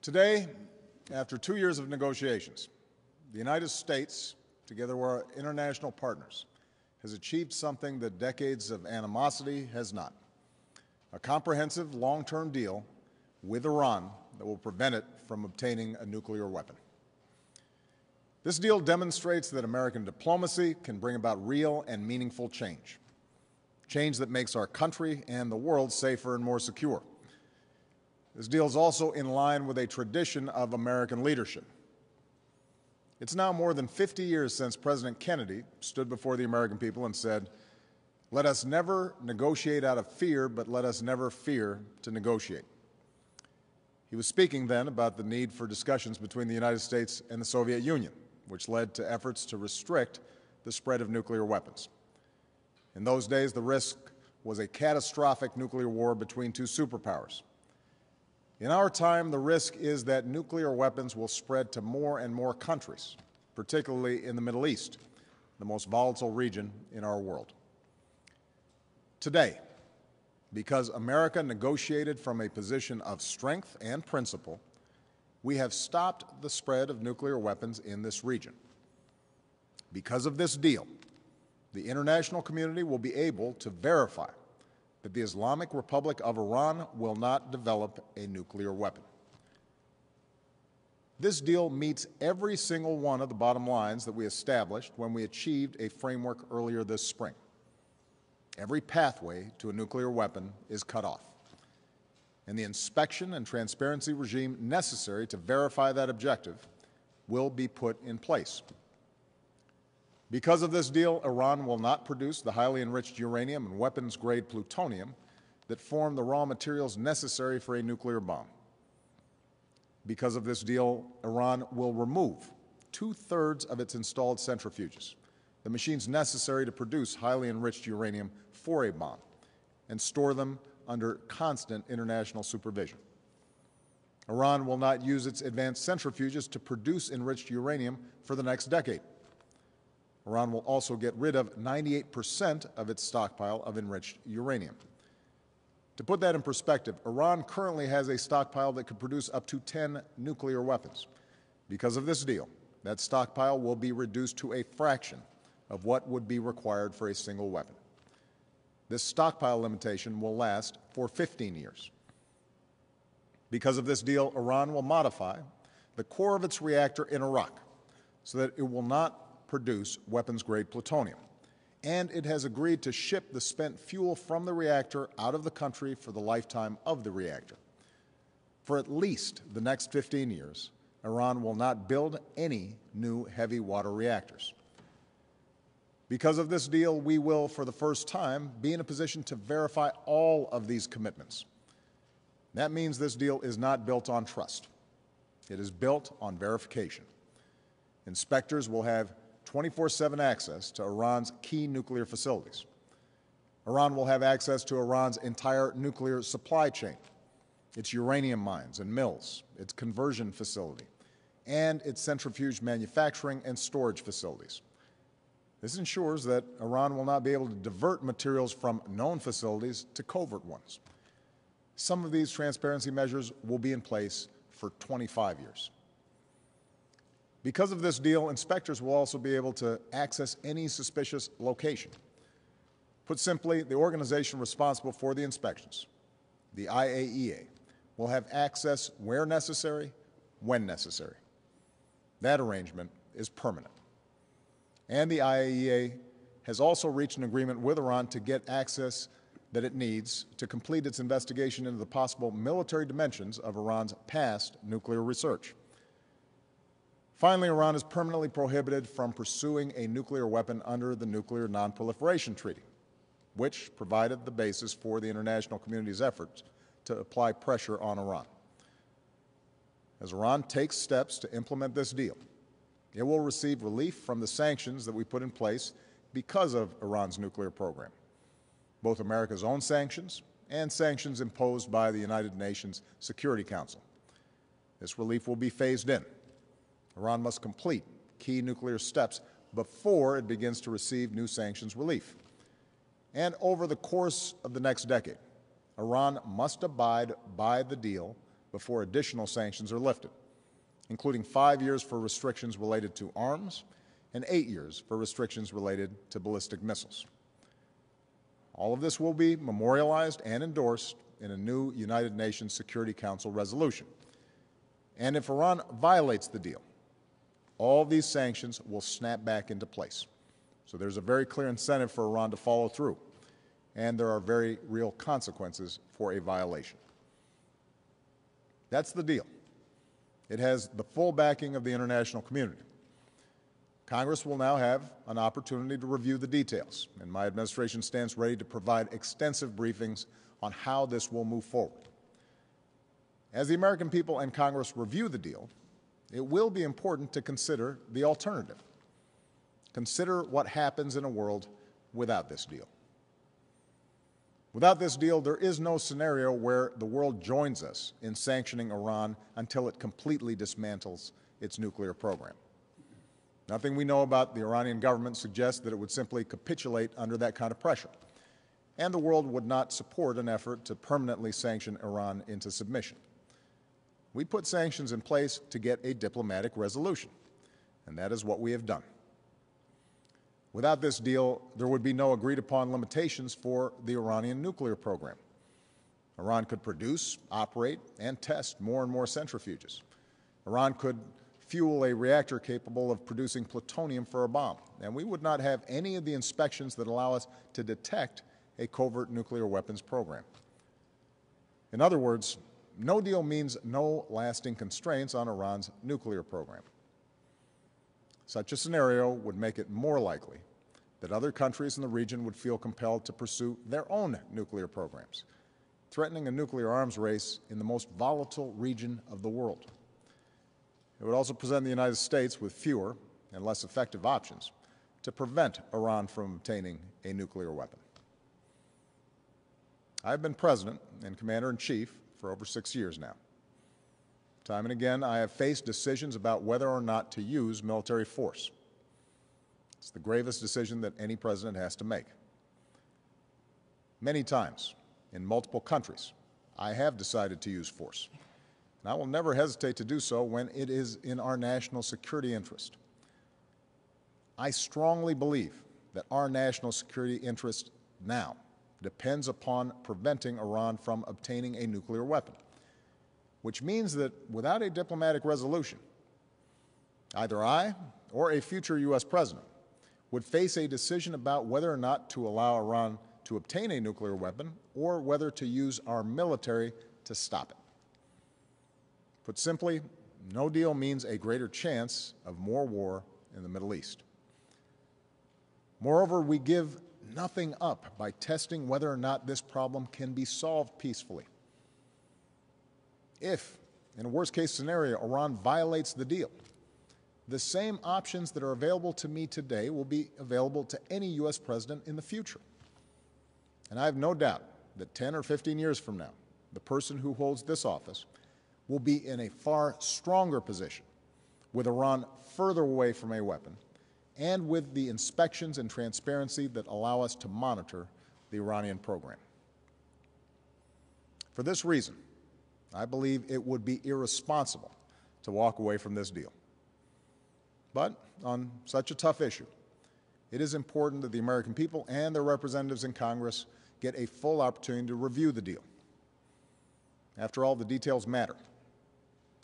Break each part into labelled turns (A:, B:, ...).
A: Today, after 2 years of negotiations, the United States, together with our international partners, has achieved something that decades of animosity has not: a comprehensive long-term deal with Iran that will prevent it from obtaining a nuclear weapon. This deal demonstrates that American diplomacy can bring about real and meaningful change, change that makes our country and the world safer and more secure. This deal is also in line with a tradition of American leadership. It's now more than 50 years since President Kennedy stood before the American people and said, "Let us never negotiate out of fear, but let us never fear to negotiate." He was speaking then about the need for discussions between the United States and the Soviet Union, which led to efforts to restrict the spread of nuclear weapons. In those days, the risk was a catastrophic nuclear war between two superpowers. In our time, the risk is that nuclear weapons will spread to more and more countries, particularly in the Middle East, the most volatile region in our world. Today, because America negotiated from a position of strength and principle, we have stopped the spread of nuclear weapons in this region. Because of this deal, the international community will be able to verify that the Islamic Republic of Iran will not develop a nuclear weapon. This deal meets every single one of the bottom lines that we established when we achieved a framework earlier this spring. Every pathway to a nuclear weapon is cut off, and the inspection and transparency regime necessary to verify that objective will be put in place. Because of this deal, Iran will not produce the highly enriched uranium and weapons-grade plutonium that form the raw materials necessary for a nuclear bomb. Because of this deal, Iran will remove 2/3 of its installed centrifuges, the machines necessary to produce highly enriched uranium for a bomb, and store them under constant international supervision. Iran will not use its advanced centrifuges to produce enriched uranium for the next decade. Iran will also get rid of 98% of its stockpile of enriched uranium. To put that in perspective, Iran currently has a stockpile that could produce up to 10 nuclear weapons. Because of this deal, that stockpile will be reduced to a fraction of what would be required for a single weapon. This stockpile limitation will last for 15 years. Because of this deal, Iran will modify the core of its reactor in Iraq so that it will not produce weapons-grade plutonium, and it has agreed to ship the spent fuel from the reactor out of the country for the lifetime of the reactor. For at least the next 15 years, Iran will not build any new heavy water reactors. Because of this deal, we will, for the first time, be in a position to verify all of these commitments. That means this deal is not built on trust. It is built on verification. Inspectors will have 24/7 access to Iran's key nuclear facilities. Iran will have access to Iran's entire nuclear supply chain, its uranium mines and mills, its conversion facility, and its centrifuge manufacturing and storage facilities. This ensures that Iran will not be able to divert materials from known facilities to covert ones. Some of these transparency measures will be in place for 25 years. Because of this deal, inspectors will also be able to access any suspicious location. Put simply, the organization responsible for the inspections, the IAEA, will have access where necessary, when necessary. That arrangement is permanent. And the IAEA has also reached an agreement with Iran to get access that it needs to complete its investigation into the possible military dimensions of Iran's past nuclear research. Finally, Iran is permanently prohibited from pursuing a nuclear weapon under the Nuclear Non-Proliferation Treaty, which provided the basis for the international community's efforts to apply pressure on Iran. As Iran takes steps to implement this deal, it will receive relief from the sanctions that we put in place because of Iran's nuclear program, both America's own sanctions and sanctions imposed by the United Nations Security Council. This relief will be phased in. Iran must complete key nuclear steps before it begins to receive new sanctions relief. And over the course of the next decade, Iran must abide by the deal before additional sanctions are lifted, including 5 years for restrictions related to arms and 8 years for restrictions related to ballistic missiles. All of this will be memorialized and endorsed in a new United Nations Security Council resolution. And if Iran violates the deal, all these sanctions will snap back into place. So there's a very clear incentive for Iran to follow through, and there are very real consequences for a violation. That's the deal. It has the full backing of the international community. Congress will now have an opportunity to review the details, and my administration stands ready to provide extensive briefings on how this will move forward. As the American people and Congress review the deal, it will be important to consider the alternative. Consider what happens in a world without this deal. Without this deal, there is no scenario where the world joins us in sanctioning Iran until it completely dismantles its nuclear program. Nothing we know about the Iranian government suggests that it would simply capitulate under that kind of pressure, and the world would not support an effort to permanently sanction Iran into submission. We put sanctions in place to get a diplomatic resolution, and that is what we have done. Without this deal, there would be no agreed-upon limitations for the Iranian nuclear program. Iran could produce, operate, and test more and more centrifuges. Iran could fuel a reactor capable of producing plutonium for a bomb, and we would not have any of the inspections that allow us to detect a covert nuclear weapons program. In other words, no deal means no lasting constraints on Iran's nuclear program. Such a scenario would make it more likely that other countries in the region would feel compelled to pursue their own nuclear programs, threatening a nuclear arms race in the most volatile region of the world. It would also present the United States with fewer and less effective options to prevent Iran from obtaining a nuclear weapon. I've been President and Commander-in-Chief for over 6 years now. Time and again, I have faced decisions about whether or not to use military force. It's the gravest decision that any president has to make. Many times, in multiple countries, I have decided to use force. And I will never hesitate to do so when it is in our national security interest. I strongly believe that our national security interest now depends upon preventing Iran from obtaining a nuclear weapon, which means that without a diplomatic resolution, either I or a future U.S. president would face a decision about whether or not to allow Iran to obtain a nuclear weapon or whether to use our military to stop it. Put simply, no deal means a greater chance of more war in the Middle East. Moreover, we give nothing up by testing whether or not this problem can be solved peacefully. If, in a worst-case scenario, Iran violates the deal, the same options that are available to me today will be available to any U.S. president in the future. And I have no doubt that 10 or 15 years from now, the person who holds this office will be in a far stronger position, with Iran further away from a weapon, and with the inspections and transparency that allow us to monitor the Iranian program. For this reason, I believe it would be irresponsible to walk away from this deal. But on such a tough issue, it is important that the American people and their representatives in Congress get a full opportunity to review the deal. After all, the details matter.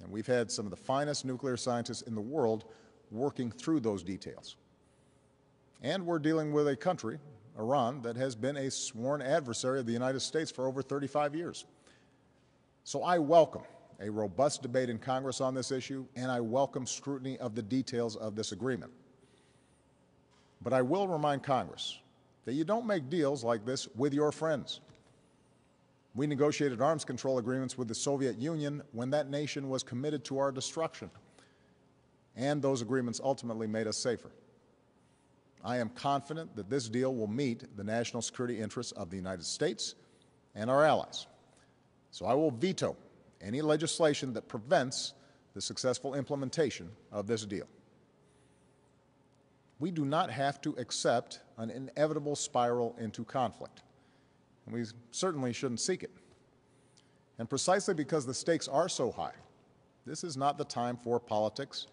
A: And we've had some of the finest nuclear scientists in the world working through those details. And we're dealing with a country, Iran, that has been a sworn adversary of the United States for over 35 years. So I welcome a robust debate in Congress on this issue, and I welcome scrutiny of the details of this agreement. But I will remind Congress that you don't make deals like this with your friends. We negotiated arms control agreements with the Soviet Union when that nation was committed to our destruction, and those agreements ultimately made us safer. I am confident that this deal will meet the national security interests of the United States and our allies. So I will veto any legislation that prevents the successful implementation of this deal. We do not have to accept an inevitable spiral into conflict, and we certainly shouldn't seek it. And precisely because the stakes are so high, this is not the time for politics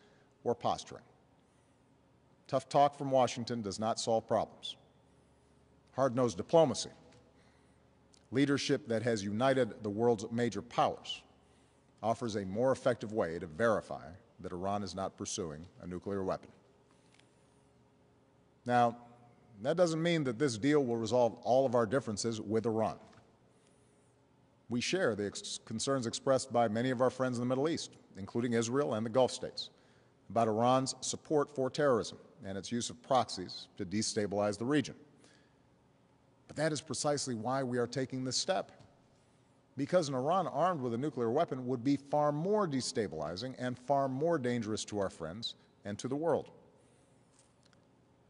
A: or posturing. Tough talk from Washington does not solve problems. Hard-nosed diplomacy, leadership that has united the world's major powers, offers a more effective way to verify that Iran is not pursuing a nuclear weapon. Now, that doesn't mean that this deal will resolve all of our differences with Iran. We share the concerns expressed by many of our friends in the Middle East, including Israel and the Gulf states, about Iran's support for terrorism and its use of proxies to destabilize the region. But that is precisely why we are taking this step. Because an Iran armed with a nuclear weapon would be far more destabilizing and far more dangerous to our friends and to the world.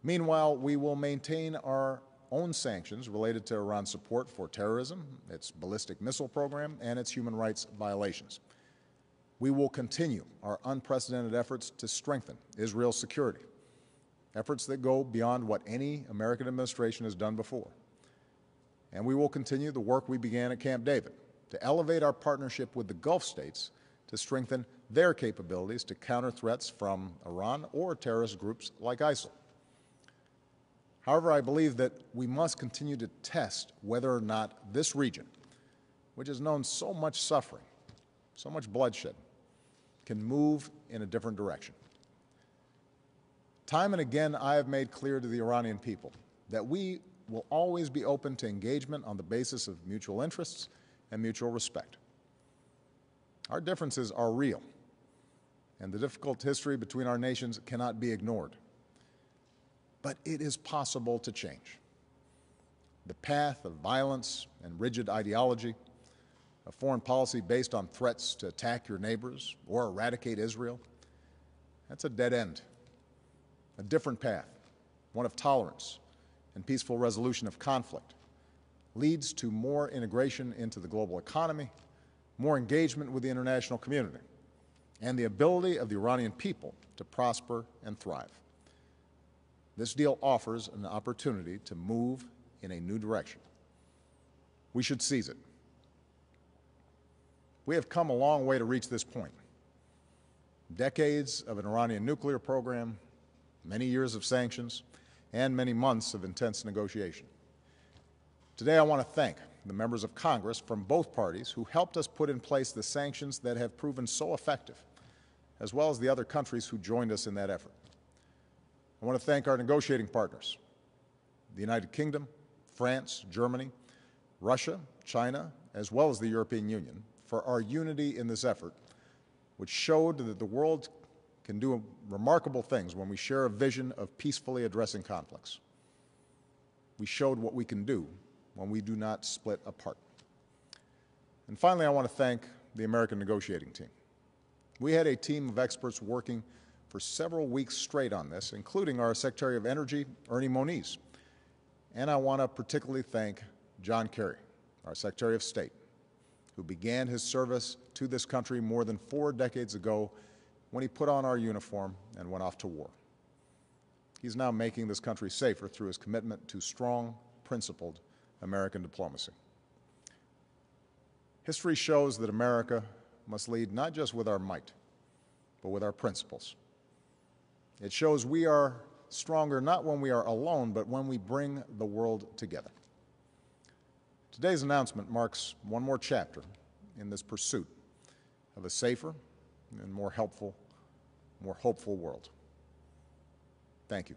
A: Meanwhile, we will maintain our own sanctions related to Iran's support for terrorism, its ballistic missile program, and its human rights violations. We will continue our unprecedented efforts to strengthen Israel's security, efforts that go beyond what any American administration has done before. And we will continue the work we began at Camp David to elevate our partnership with the Gulf states to strengthen their capabilities to counter threats from Iran or terrorist groups like ISIL. However, I believe that we must continue to test whether or not this region, which has known so much suffering, so much bloodshed, can move in a different direction. Time and again, I have made clear to the Iranian people that we will always be open to engagement on the basis of mutual interests and mutual respect. Our differences are real, and the difficult history between our nations cannot be ignored. But it is possible to change. The path of violence and rigid ideology, a foreign policy based on threats to attack your neighbors or eradicate Israel, that's a dead end. A different path, one of tolerance and peaceful resolution of conflict, leads to more integration into the global economy, more engagement with the international community, and the ability of the Iranian people to prosper and thrive. This deal offers an opportunity to move in a new direction. We should seize it. We have come a long way to reach this point. Decades of an Iranian nuclear program, many years of sanctions, and many months of intense negotiation. Today, I want to thank the members of Congress from both parties who helped us put in place the sanctions that have proven so effective, as well as the other countries who joined us in that effort. I want to thank our negotiating partners, the United Kingdom, France, Germany, Russia, China, as well as the European Union, for our unity in this effort, which showed that the world can do remarkable things when we share a vision of peacefully addressing conflicts. We showed what we can do when we do not split apart. And finally, I want to thank the American negotiating team. We had a team of experts working for several weeks straight on this, including our Secretary of Energy, Ernie Moniz. And I want to particularly thank John Kerry, our Secretary of State, who began his service to this country more than 4 decades ago when he put on our uniform and went off to war. He's now making this country safer through his commitment to strong, principled American diplomacy. History shows that America must lead not just with our might, but with our principles. It shows we are stronger not when we are alone, but when we bring the world together. Today's announcement marks one more chapter in this pursuit of a safer and more helpful, more hopeful world. Thank you.